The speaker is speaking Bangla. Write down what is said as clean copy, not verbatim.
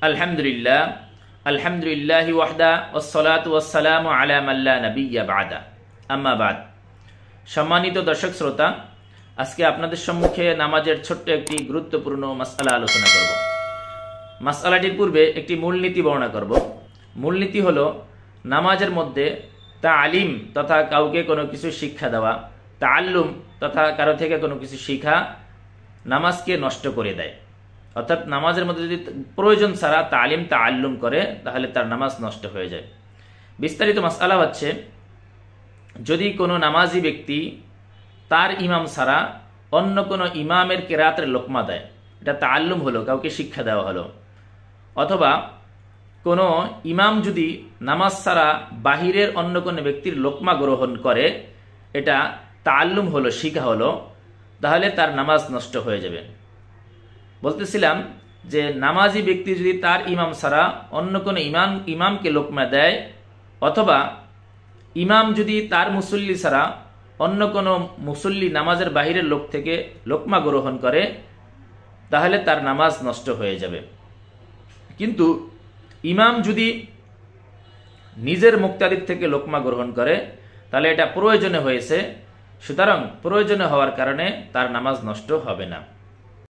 আলহামদুলিল্লাহ আলহামদুলিল্লাহি ওয়াহদা ওয়াসসালাতু ওয়াসসালামু আলা মান লা নাবিয়্যা বা'দা আম্মা বাদ। সম্মানিত দর্শক শ্রোতা, আজকে আপনাদের সম্মুখে নামাজের ছোট্ট একটি গুরুত্বপূর্ণ মাসআলা আলোচনা করব। মাসআলাটির পূর্বে একটি মূলনীতি বর্ণনা করব। মূলনীতি হলো নামাজের মধ্যে তালিম তথা কাউকে কোনো কিছু শিক্ষা দেওয়া, তাআল্লুম তথা কারো থেকে কোনো কিছু শিখা নামাজকে নষ্ট করে দেয়। অর্থাৎ নামাজের মধ্যে যদি প্রয়োজন ছাড়া তালিম তাআল্লুম করে তাহলে তার নামাজ নষ্ট হয়ে যায়। বিস্তারিত মাসআলা হচ্ছে, যদি কোনো নামাজি ব্যক্তি তার ইমাম ছাড়া অন্য কোনো ইমামের কেরাতের লোকমা দেয়, এটা তাআল্লুম হলো, কাউকে শিক্ষা দেওয়া হলো। অথবা কোনো ইমাম যদি নামাজ ছাড়া বাহিরের অন্য কোনো ব্যক্তির লোকমা গ্রহণ করে, এটা তাআল্লুম হলো, শিক্ষা হলো, তাহলে তার নামাজ নষ্ট হয়ে যাবে। বলতেছিলাম যে নামাজি ব্যক্তি যদি তার ইমাম ছাড়া অন্য কোনো ইমামকে লোকমা দেয়, অথবা ইমাম যদি তার মুসল্লি ছাড়া অন্য কোনো মুসল্লি নামাজের বাহিরের লোক থেকে লোকমা গ্রহণ করে, তাহলে তার নামাজ নষ্ট হয়ে যাবে। কিন্তু ইমাম যদি নিজের মুক্তাদির থেকে লোকমা গ্রহণ করে তাহলে এটা প্রয়োজনে হয়েছে, সুতরাং প্রয়োজনে হওয়ার কারণে তার নামাজ নষ্ট হবে না।